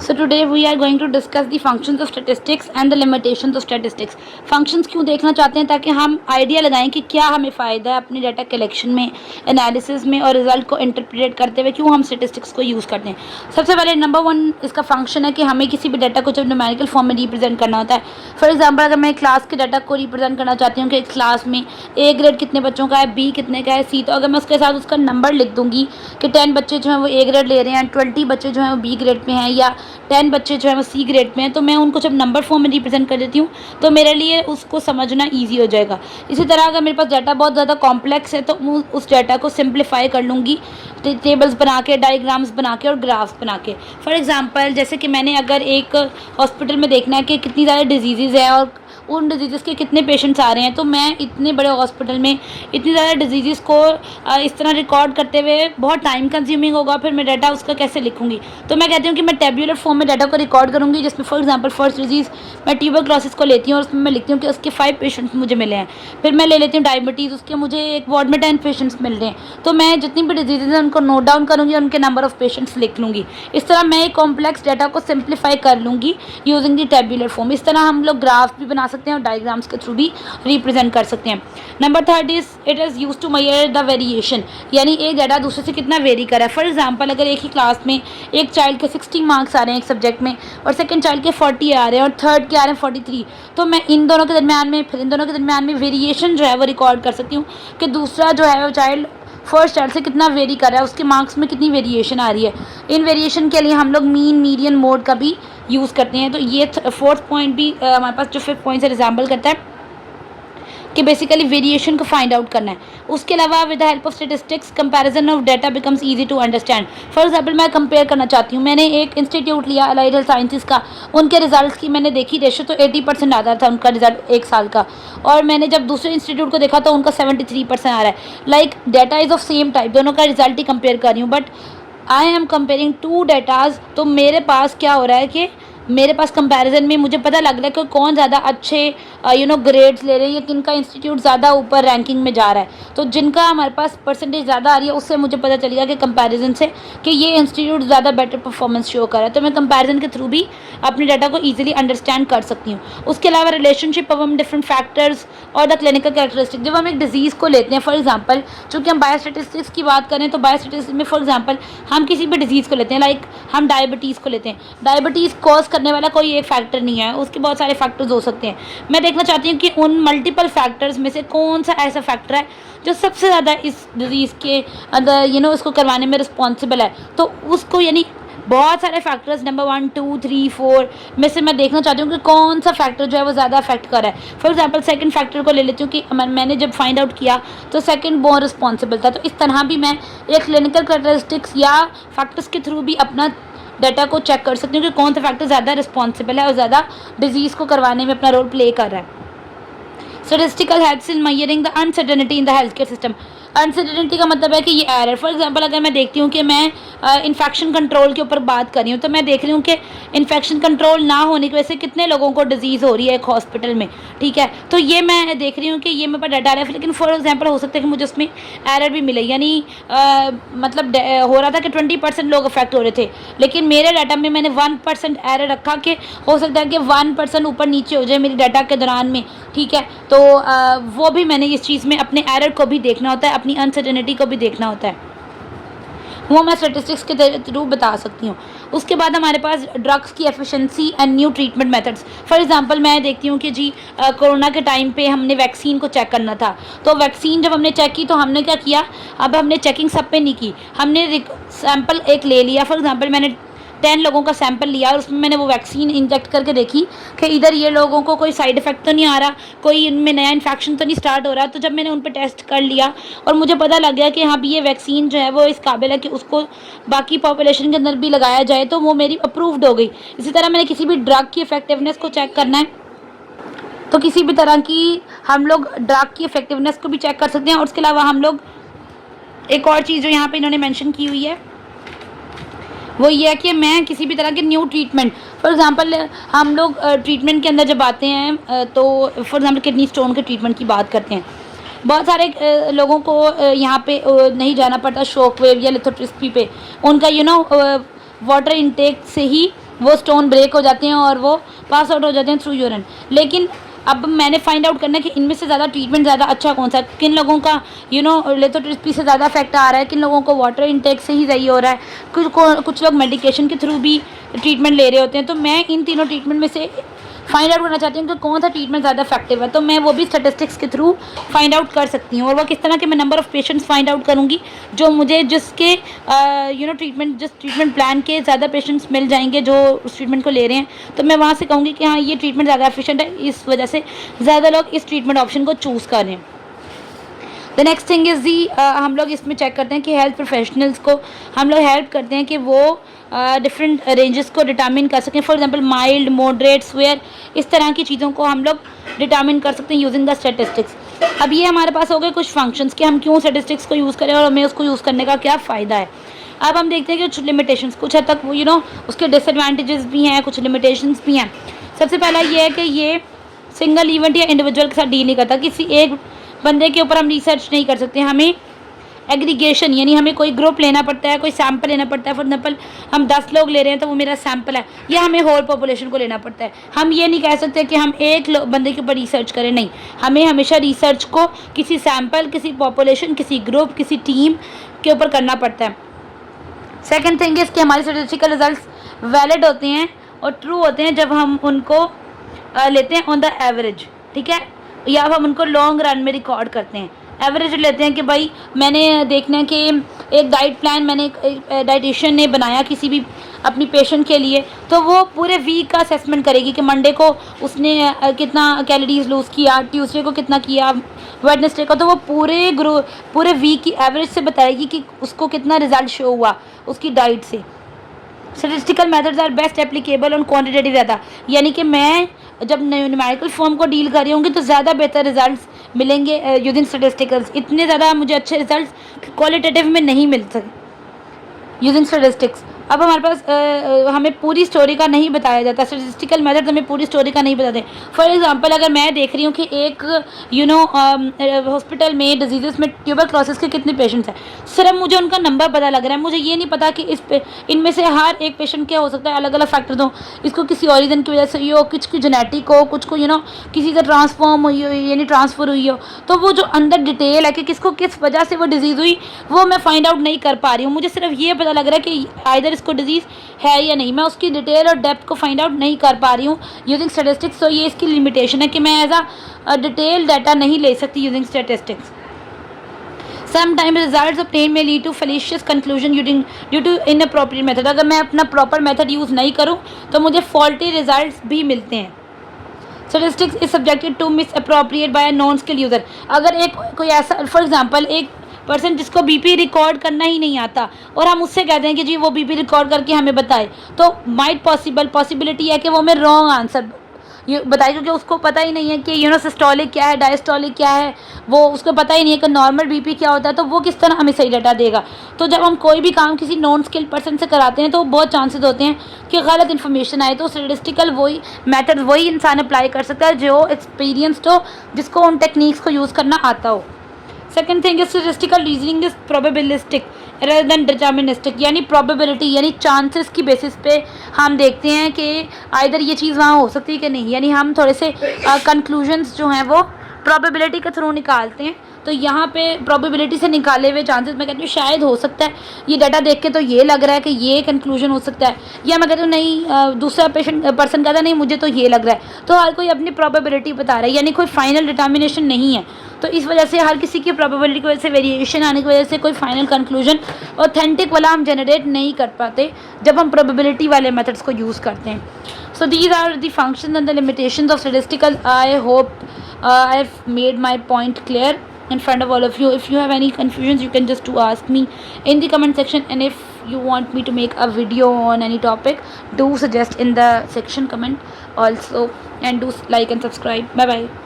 So today we are going to discuss the functions of statistics and the limitations of statistics. Functions क्यों देखना चाहते हैं ताकि हम आइडिया लगाएं कि क्या हमें फ़ायदा है अपनी डाटा कलेक्शन में, एनालिसिस में और रिजल्ट को इंटरप्रेट करते हुए क्यों हम स्टेटिस्टिक्स को यूज़ करते हैं। सबसे पहले नंबर 1 इसका फंक्शन है कि हमें किसी भी डाटा को जब न्यूमेरिकल फॉर्म में रिप्रेजेंट करना होता है। फॉर एग्जाम्पल अगर मैं क्लास के डाटा को रिप्रेजेंट करना चाहती हूँ कि एक क्लास में ए ग्रेड कितने बच्चों का है, बी कितने का है, सी, तो अगर मैं उसके साथ उसका नंबर लिख दूँगी कि 10 बच्चे जो हैं वो ए ग्रेड ले रहे हैं, 20 बच्चे जो हैं वो बी ग्रेड में हैं या 10 बच्चे जो है वो सी ग्रेड में हैं, तो मैं उनको जब नंबर फॉर्म में रिप्रेजेंट कर देती हूँ तो मेरे लिए उसको समझना ईजी हो जाएगा। इसी तरह अगर मेरे पास डाटा बहुत ज़्यादा कॉम्प्लेक्स है तो मैं उस डाटा को सिंप्लीफाई कर लूँगी टेबल्स बना के, डायग्राम्स बना के और ग्राफ्स बना के। फॉर एग्जांपल जैसे कि मैंने अगर एक हॉस्पिटल में देखना है कि कितनी ज़्यादा डिजीज़ है और उन डिजीज़ के कितने पेशेंट्स आ रहे हैं, तो मैं इतने बड़े हॉस्पिटल में इतनी ज़्यादा डिजीज़ को इस तरह रिकॉर्ड करते हुए बहुत टाइम कंज्यूमिंग होगा, फिर मैं डाटा उसका कैसे लिखूंगी। तो मैं कहती हूँ कि मैं टेबुलर फॉर्म में डाटा को रिकॉर्ड करूँगी, जिसमें फॉर एग्जांपल फर्स्ट डिजीज़ मैं ट्यूबरक्लोसिस को लेती हूँ और उसमें मैं लिखती हूँ कि उसके 5 पेशेंट्स मुझे मिले हैं। फिर मैं ले लेती हूँ डायबिटीज़, उसके मुझे एक वार्ड में 10 पेशेंट्स मिल रहे हैं, तो मैं जितनी भी डिजीज़ हैं उनको नोट डाउन करूँगी, उनके नंबर ऑफ़ पेशेंट्स लिख लूँगी। इस तरह मैं एक कॉम्प्लेक्स डाटा को सिंप्लीफाई कर लूँगी यूजिंग दी टेबुलर फॉर्म। इस तरह हम लोग ग्राफ भी बना सकते हैं और डायग्राम्स के थ्रू भी रिप्रेजेंट कर सकते हैं। Number 3 is it is use to measure the variation, यानी एक डाटा दूसरे से कितना वेरी कर रहा है। फॉर एग्जांपल अगर एक ही क्लास में एक चाइल्ड के 60 मार्क्स आ रहे हैं एक सब्जेक्ट में और सेकंड चाइल्ड के 40 आ रहे हैं और थर्ड के आ रहे हैं 43, तो मैं इन दोनों के दरमियान में फिर इन दोनों के दरमियान में वेरिएशन जो है वो रिकॉर्ड कर सकती हूँ कि दूसरा जो है वो चाइल्ड फर्स्ट चाइल्ड से कितना वेरी कर रहा है, उसके मार्क्स में कितनी वेरिएशन आ रही है। इन वेरिएशन के लिए हम लोग मीन, मीडियन, मोड का भी यूज़ करते हैं। तो ये 4th पॉइंट भी हमारे पास जो 5th पॉइंट से रिजेंबल करता है कि बेसिकली वेरिएशन को फाइंड आउट करना है। उसके अलावा with the help of statistics comparison of data becomes easy to understand. For example मैं कंपेयर करना चाहती हूँ, मैंने एक इंस्टीट्यूट लिया अलाइड हेल्थ साइंसेज का, उनके रिजल्ट्स की मैंने देखी रेशो तो 80% आता था उनका रिजल्ट एक साल का, और मैंने जब दूसरे इंस्टीट्यूट को देखा तो उनका 73% आ रहा है। Like data is of same type, दोनों का रिजल्ट ही कंपेयर कर रही हूँ, but I am comparing 2 datas. तो मेरे पास क्या हो रहा है कि मेरे पास कंपैरिजन में मुझे पता लग रहा है कि कौन ज़्यादा अच्छे ग्रेड्स ले रहे हैं या किनका इंस्टीट्यूट ज़्यादा ऊपर रैंकिंग में जा रहा है। तो जिनका हमारे पास परसेंटेज ज़्यादा आ रही है उससे मुझे पता चलेगा कि कंपैरिजन से कि ये इंस्टीट्यूट ज़्यादा बेटर परफॉर्मेंस शो कर रहा है। तो मैं कंपैरिजन के थ्रू भी अपने डाटा को ईजिली अंडरस्टैंड कर सकती हूँ। उसके अलावा रिलेशनशिप ऑफ हम डिफरेंट फैक्टर्स और द क्लिनिकल कैरेक्टरिस्टिक, जब हम एक डिजीज़ को लेते हैं, फॉर एग्जाम्पल चूँकि हम बायोस्टैटिस्टिक्स की बात करें तो बायोस्टैटिस्टिक्स में फॉर एग्जाम्पल हम किसी भी डिजीज़ को लेते हैं, लाइक हम डायबिटीज़ को लेते हैं। डायबिटीज़ कॉज करने वाला कोई एक फैक्टर नहीं है, उसके बहुत सारे फैक्टर्स हो सकते हैं। मैं देखना चाहती हूँ कि उन मल्टीपल फैक्टर्स में से कौन सा ऐसा फैक्टर है जो सबसे ज़्यादा इस डिजीज़ के अंदर इसको करवाने में रिस्पॉन्सिबल है। तो उसको यानी बहुत सारे फैक्टर्स नंबर 1, 2, 3, 4 में से मैं देखना चाहती हूँ कि कौन सा फैक्टर जो है वो ज़्यादा अफेक्ट कर रहा है। फॉर एग्जांपल सेकंड फैक्टर को ले लेती हूँ कि मैंने जब फाइंड आउट किया तो सेकंड बहुत रिस्पॉन्सिबल था। तो इस तरह भी मैं एक क्लिनिकल कैरेक्टरिस्टिक्स या फैक्टर्स के थ्रू भी अपना डाटा को चेक कर सकती हूँ कि कौन सा फैक्टर ज़्यादा रिस्पॉन्सिबल है और ज़्यादा डिजीज़ को करवाने में अपना रोल प्ले कर रहा है। Statistical helps in measuring the uncertainty in the health care system. Uncertainty का मतलब है कि ये एरर, फॉर एग्जांपल अगर मैं देखती हूँ कि मैं इन्फेक्शन कंट्रोल के ऊपर बात कर रही हूँ, तो मैं देख रही हूँ कि इन्फेक्शन कंट्रोल ना होने की वजह से कितने लोगों को डिजीज़ हो रही है एक हॉस्पिटल में, ठीक है। तो ये मैं देख रही हूँ कि ये मेरे पास डाटा आ रहा है, लेकिन फॉर एग्जांपल हो सकता है कि मुझे उसमें एरर भी मिले, यानी मतलब हो रहा था कि 20% लोग अफेक्ट हो रहे थे, लेकिन मेरे डाटा में मैंने 1% एरर रखा कि हो सकता है कि 1% ऊपर नीचे हो जाए मेरी डाटा के दौरान में, ठीक है। तो वो भी मैंने इस चीज़ में अपने एरर को भी देखना होता है, अपनी अनसर्टेनिटी को भी देखना होता है, वो मैं स्टैटिस्टिक्स के थ्रू बता सकती हूँ। उसके बाद हमारे पास ड्रग्स की efficiency and new treatment methods. For example मैं देखती हूँ कि जी कोरोना के टाइम पे हमने वैक्सीन को चेक करना था, तो वैक्सीन जब हमने चेक की तो हमने क्या किया, अब हमने चेकिंग सब पे नहीं की, हमने सैंपल एक ले लिया। फॉर एग्जांपल मैंने 10 लोगों का सैंपल लिया और उसमें मैंने वो वैक्सीन इंजेक्ट करके देखी कि इधर ये लोगों को कोई साइड इफ़ेक्ट तो नहीं आ रहा, कोई इनमें नया इन्फेक्शन तो नहीं स्टार्ट हो रहा। तो जब मैंने उन पर टेस्ट कर लिया और मुझे पता लग गया कि हाँ भी ये वैक्सीन जो है वो इस काबिल है कि उसको बाकी पॉपुलेशन के अंदर भी लगाया जाए, तो वो मेरी अप्रूव्ड हो गई। इसी तरह मैंने किसी भी ड्रग की इफेक्टिवनेस को चेक करना है तो किसी भी तरह की हम लोग ड्रग की इफेक्टिवनेस को भी चेक कर सकते हैं। और उसके अलावा हम लोग एक और चीज़ जो यहाँ पर इन्होंने मैंशन की हुई है वो ये है कि मैं किसी भी तरह के न्यू ट्रीटमेंट, फॉर एग्जांपल हम लोग ट्रीटमेंट के अंदर जब आते हैं तो फॉर एग्जांपल किडनी स्टोन के ट्रीटमेंट की बात करते हैं, बहुत सारे लोगों को यहाँ पे नहीं जाना पड़ता शॉक वेव या लिथोट्रिप्सी पे, उनका वाटर इनटेक से ही वो स्टोन ब्रेक हो जाते हैं और वो पास आउट हो जाते हैं थ्रू यूरिन। लेकिन अब मैंने फाइंड आउट करना है कि इनमें से ज़्यादा ट्रीटमेंट ज़्यादा अच्छा कौन सा है, किन लोगों का लिथोट्रिप्सी से ज़्यादा इफेक्ट आ रहा है, किन लोगों को वाटर इंटेक से ही सही हो रहा है, कुछ लोग मेडिकेशन के थ्रू भी ट्रीटमेंट ले रहे होते हैं। तो मैं इन तीनों ट्रीटमेंट में से फाइंड आउट करना चाहती हूँ कि कौन सा ट्रीटमेंट ज़्यादा इफेक्टिव है। तो मैं वो भी स्टैटिस्टिक्स के थ्रू फाइंड आउट कर सकती हूँ। और वो किस तरह के मैं number of patients find out करूँगी जो मुझे जिसके ट्रीटमेंट प्लान के ज़्यादा पेशेंट्स मिल जाएंगे जो उस ट्रीटमेंट को ले रहे हैं, तो मैं वहाँ से कहूँगी कि हाँ ये ट्रीटमेंट ज़्यादा एफिशिएंट है, इस वजह से ज़्यादा लोग इस ट्रीटमेंट ऑप्शन को चूज़ कर रहे हैं। द नेक्स्ट थिंग इज़ हम लोग इसमें चेक करते हैं कि हेल्थ प्रोफेशनल्स को हम लोग हेल्प करते हैं कि वो डिफरेंट रेंजेस को डिटर्मिन कर सकें। For example mild, moderate, swear, इस तरह की चीज़ों को हम लोग डिटर्मिन कर सकते हैं यूजिंग द स्टैटिस्टिक्स। अब ये हमारे पास हो गए कुछ फंक्शंस कि हम क्यों स्टैटिस्टिक्स को यूज़ करें और हमें उसको यूज़ करने का क्या फ़ायदा है। अब हम देखते हैं कि कुछ लिमिटेशंस, कुछ हद तक वो उसके डिसएडवांटेजेस भी हैं, कुछ लिमिटेशंस भी हैं। सबसे पहला ये है कि ये सिंगल इवेंट या इंडिविजुअल के साथ डील नहीं करता। किसी एक बंदे के ऊपर हम रिसर्च नहीं कर सकते, हमें एग्रीगेशन यानी हमें कोई ग्रुप लेना पड़ता है, कोई सैंपल लेना पड़ता है। फॉर एग्जाम्पल हम 10 लोग ले रहे हैं तो वो मेरा सैंपल है, या हमें होल पॉपुलेशन को लेना पड़ता है। हम ये नहीं कह सकते कि हम एक बंदे के ऊपर रिसर्च करें, नहीं, हमें हमेशा रिसर्च को किसी सैंपल, किसी पॉपुलेशन, किसी ग्रुप, किसी टीम के ऊपर करना पड़ता है। सेकेंड थिंग इज़ कि हमारे स्टैटिस्टिकल रिजल्ट्स वैलिड होते हैं और ट्रू होते हैं जब हम उनको लेते हैं ऑन द एवरेज, ठीक है, या अब हम उनको लॉन्ग रन में रिकॉर्ड करते हैं। एवरेज लेते हैं कि भाई मैंने देखना है कि एक डाइट प्लान मैंने एक डाइटिशियन ने बनाया किसी भी अपनी पेशेंट के लिए, तो वो पूरे वीक का असेसमेंट करेगी कि मंडे को उसने कितना कैलोरीज लूज़ किया, ट्यूसडे को कितना किया, वेडनेसडे को, तो वो पूरे वीक की एवरेज से बताएगी कि उसको कितना रिजल्ट शो हुआ उसकी डाइट से। Statistical methods are best applicable on quantitative data, यानी कि मैं जब न्यूमेरिकल फॉर्म को डील कर रही होंगी तो ज़्यादा बेहतर रिजल्ट्स मिलेंगे यूजिंग स्टैटिस्टिकल्स। इतने ज़्यादा मुझे अच्छे रिजल्ट्स क्वालिटेटिव में नहीं मिल सकते यूजिंग स्टैटिस्टिक्स। अब हमारे पास हमें पूरी स्टोरी का नहीं बताया जाता, स्टैटिस्टिकल मेथड हमें पूरी स्टोरी का नहीं बताते। फॉर एग्जांपल अगर मैं देख रही हूँ कि एक हॉस्पिटल में डिजीज़ में ट्यूबरक्लोसिस के कितने पेशेंट्स हैं, सिर्फ मुझे उनका नंबर पता लग रहा है, मुझे ये नहीं पता कि इनमें से हर एक पेशेंट क्या हो सकता है, अलग अलग फैक्टर्स हो, इसको किसी और रीज़न की वजह से हो, कुछ की जेनेटिक हो, कुछ को किसी से ट्रांसफॉर्म हुई हो यानी ट्रांसफ़र हुई हो। तो वो जो अंदर डिटेल है कि किसको किस वजह से वो डिजीज़ हुई वो मैं फाइंड आउट नहीं कर पा रही हूँ। मुझे सिर्फ ये पता लग रहा है कि आइदर इसको डिजीज़ है या नहीं, मैं उसकी डिटेल और डेप्थ को फाइंड आउट नहीं कर पा रही हूँ यूजिंग स्टैटिस्टिक्स। तो ये इसकी लिमिटेशन है कि मैं एज अ डिटेल डाटा नहीं ले सकती using statistics. Sometimes results obtained may lead to fallacious conclusion due to inappropriate method। अगर मैं अपना प्रॉपर मेथड यूज़ नहीं करूँ तो मुझे फॉल्टी रिजल्ट्स भी मिलते हैं। Statistics is subjected to misappropriate by a non-skilled user। अगर कोई ऐसा फॉर एग्जांपल एक पर्सन जिसको बीपी रिकॉर्ड करना ही नहीं आता और हम उससे कहते हैं कि जी वो बीपी रिकॉर्ड करके हमें बताए, तो पॉसिबिलिटी है कि वो हमें रॉन्ग आंसर ये बताए, क्योंकि उसको पता ही नहीं है कि सिस्टोलिक क्या है, डायस्टोलिक क्या है, वो उसको पता ही नहीं है कि नॉर्मल बीपी क्या होता है, तो वो किस तरह हमें सही डाटा देगा। तो जब हम कोई भी काम किसी नॉन स्किल्ड पर्सन से कराते हैं तो बहुत चांसेस होते हैं कि गलत इन्फॉर्मेशन आए। तो स्टैटिस्टिकल वही इंसान अप्लाई कर सकता है जो एक्सपीरियंस्ड हो, जिसको उन टेक्निक्स को यूज़ करना आता हो। Second thing is statistical reasoning is probabilistic rather than deterministic, यानी प्रोबेबिलिटी यानी चांसेस की बेसिस पे हम देखते हैं कि आइदर ये चीज़ वहाँ हो सकती है कि नहीं, यानी हम थोड़े से कंक्लूजन्स जो हैं वो प्रोबेबिलिटी के थ्रू निकालते हैं। तो यहाँ पे प्रोबेबिलिटी से निकाले हुए चांसेस मैं कहती हूँ शायद हो सकता है, ये डाटा देख के तो ये लग रहा है कि ये कंक्लूजन हो सकता है, या मैं कहती हूँ नहीं दूसरा पर्सन कहता है नहीं मुझे तो ये लग रहा है। तो हर कोई अपनी प्रोबेबिलिटी बता रहा है, यानी कोई फाइनल डिटर्मिनेशन नहीं है। तो इस वजह से हर किसी की प्रोबेबिलिटी की वजह से वेरिएशन आने की वजह से कोई फाइनल कंक्लूजन ऑथेंटिक वाला हम जनरेट नहीं कर पाते जब हम प्रोबेबिलिटी वाले मेथड्स को यूज़ करते हैं। So these are the functions and the limitations of statistical. I hope I have made my point clear in front of all of you. If you have any confusions you can just ask me in the comment section, and if you want me to make a video on any topic do suggest in the section comment also, and do like and subscribe. Bye bye.